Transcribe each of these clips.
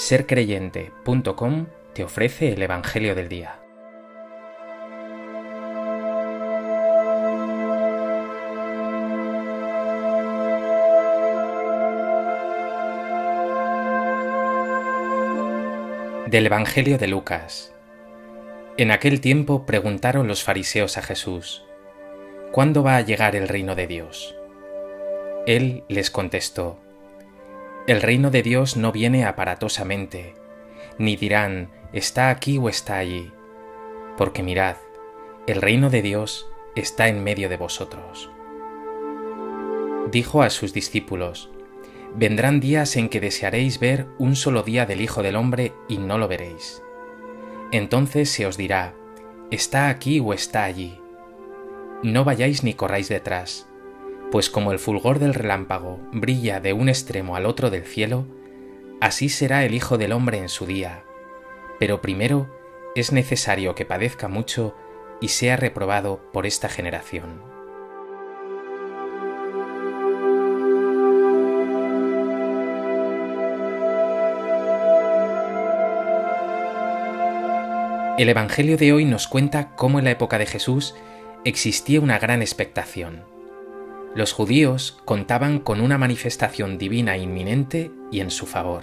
Sercreyente.com te ofrece el Evangelio del Día. Del Evangelio de Lucas. En aquel tiempo preguntaron los fariseos a Jesús: ¿cuándo va a llegar el reino de Dios? Él les contestó: el reino de Dios no viene aparatosamente, ni dirán «está aquí o está allí», porque mirad, el reino de Dios está en medio de vosotros. Dijo a sus discípulos: vendrán días en que desearéis ver un solo día del Hijo del Hombre y no lo veréis. Entonces se os dirá «está aquí o está allí». No vayáis ni corráis detrás, pues como el fulgor del relámpago brilla de un extremo al otro del cielo, así será el Hijo del Hombre en su día. Pero primero es necesario que padezca mucho y sea reprobado por esta generación. El Evangelio de hoy nos cuenta cómo en la época de Jesús existía una gran expectación. Los judíos contaban con una manifestación divina inminente y en su favor.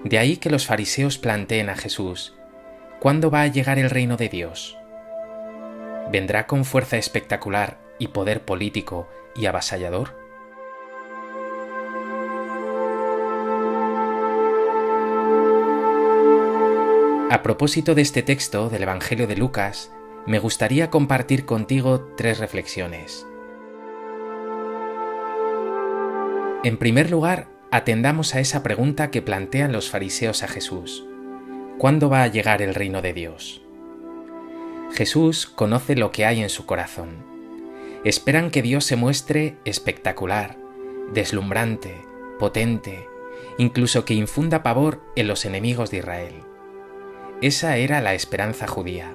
De ahí que los fariseos planteen a Jesús: ¿cuándo va a llegar el reino de Dios? ¿Vendrá con fuerza espectacular y poder político y avasallador? A propósito de este texto del Evangelio de Lucas, me gustaría compartir contigo 3 reflexiones. En primer lugar, atendamos a esa pregunta que plantean los fariseos a Jesús: ¿cuándo va a llegar el reino de Dios? Jesús conoce lo que hay en su corazón. Esperan que Dios se muestre espectacular, deslumbrante, potente, incluso que infunda pavor en los enemigos de Israel. Esa era la esperanza judía.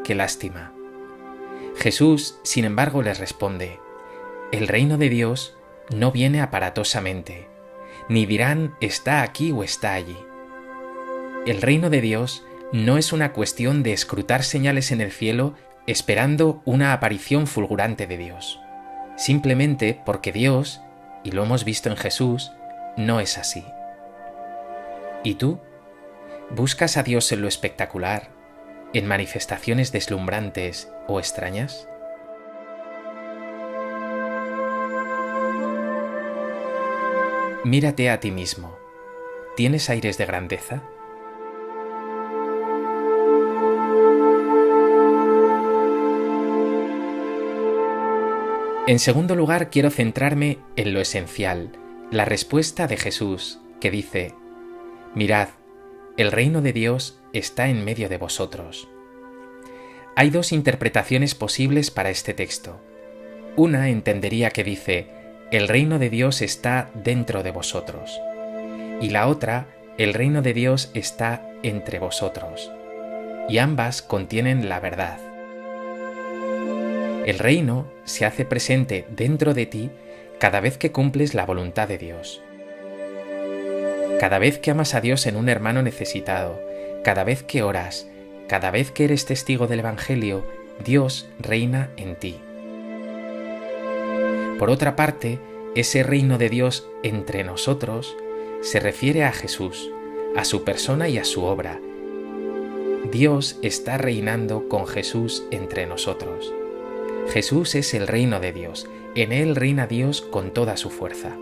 ¡Qué lástima! Jesús, sin embargo, les responde: el reino de Dios no viene aparatosamente, ni dirán «está aquí o está allí». El reino de Dios no es una cuestión de escrutar señales en el cielo esperando una aparición fulgurante de Dios, simplemente porque Dios, y lo hemos visto en Jesús, no es así. ¿Y tú? ¿Buscas a Dios en lo espectacular, en manifestaciones deslumbrantes o extrañas? Mírate a ti mismo. ¿Tienes aires de grandeza? En segundo lugar, quiero centrarme en lo esencial, la respuesta de Jesús, que dice: mirad, el reino de Dios está en medio de vosotros. Hay 2 interpretaciones posibles para este texto. Una entendería que dice: el reino de Dios está dentro de vosotros. Y la otra: el reino de Dios está entre vosotros. Y ambas contienen la verdad. El reino se hace presente dentro de ti cada vez que cumples la voluntad de Dios. Cada vez que amas a Dios en un hermano necesitado, cada vez que oras, cada vez que eres testigo del Evangelio, Dios reina en ti. Por otra parte, ese reino de Dios entre nosotros se refiere a Jesús, a su persona y a su obra. Dios está reinando con Jesús entre nosotros. Jesús es el reino de Dios, en Él reina Dios con toda su fuerza.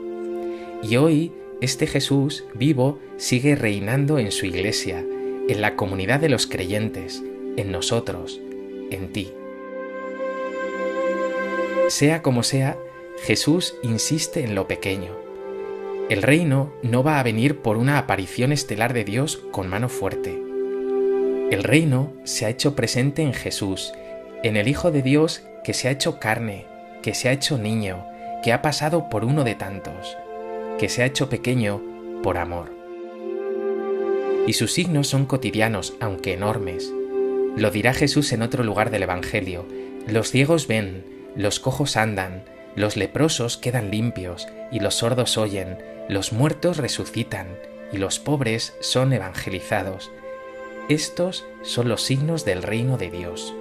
Y hoy, este Jesús vivo sigue reinando en su iglesia, en la comunidad de los creyentes, en nosotros, en ti. Sea como sea, Jesús insiste en lo pequeño. El reino no va a venir por una aparición estelar de Dios con mano fuerte. El reino se ha hecho presente en Jesús, en el Hijo de Dios que se ha hecho carne, que se ha hecho niño, que ha pasado por uno de tantos, que se ha hecho pequeño por amor. Y sus signos son cotidianos, aunque enormes. Lo dirá Jesús en otro lugar del Evangelio: los ciegos ven, los cojos andan, los leprosos quedan limpios y los sordos oyen, los muertos resucitan y los pobres son evangelizados. Estos son los signos del reino de Dios.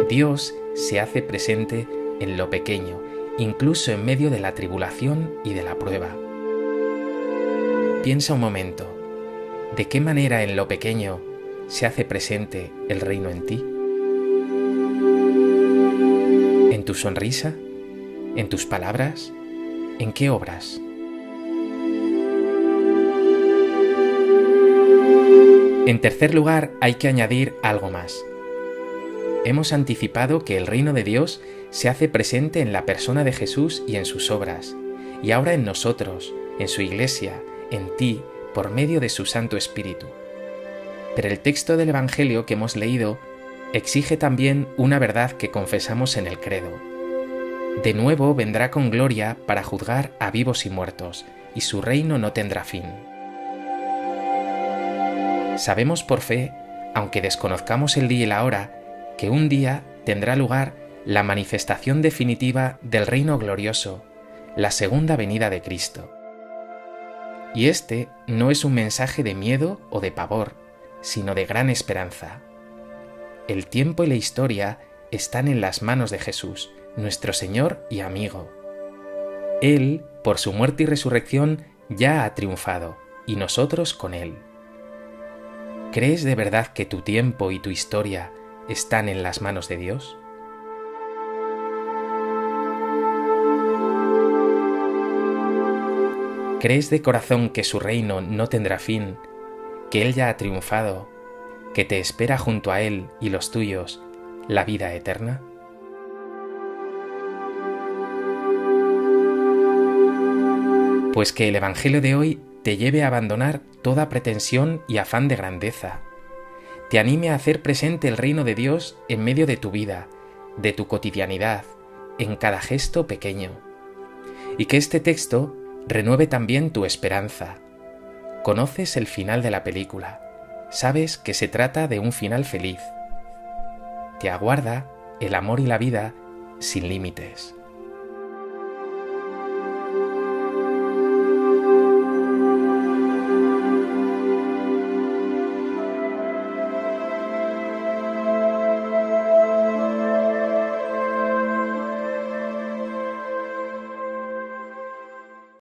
Dios se hace presente en lo pequeño, incluso en medio de la tribulación y de la prueba. Piensa un momento, ¿de qué manera en lo pequeño se hace presente el reino en ti? ¿En tu sonrisa? ¿En tus palabras? ¿En qué obras? En tercer lugar, hay que añadir algo más. Hemos anticipado que el reino de Dios se hace presente en la persona de Jesús y en sus obras, y ahora en nosotros, en su Iglesia, en ti, por medio de su Santo Espíritu. Pero el texto del Evangelio que hemos leído exige también una verdad que confesamos en el credo. De nuevo vendrá con gloria para juzgar a vivos y muertos, y su reino no tendrá fin. Sabemos por fe, aunque desconozcamos el día y la hora, que un día tendrá lugar la manifestación definitiva del reino glorioso, la segunda venida de Cristo. Y este no es un mensaje de miedo o de pavor, sino de gran esperanza. El tiempo y la historia están en las manos de Jesús, nuestro Señor y amigo. Él, por su muerte y resurrección, ya ha triunfado, y nosotros con Él. ¿Crees de verdad que tu tiempo y tu historia están en las manos de Dios? ¿Crees de corazón que su reino no tendrá fin, que Él ya ha triunfado, que te espera junto a Él y los tuyos la vida eterna? Pues que el Evangelio de hoy te lleve a abandonar toda pretensión y afán de grandeza, te anime a hacer presente el reino de Dios en medio de tu vida, de tu cotidianidad, en cada gesto pequeño. Y que este texto renueve también tu esperanza. Conoces el final de la película, sabes que se trata de un final feliz. Te aguarda el amor y la vida sin límites.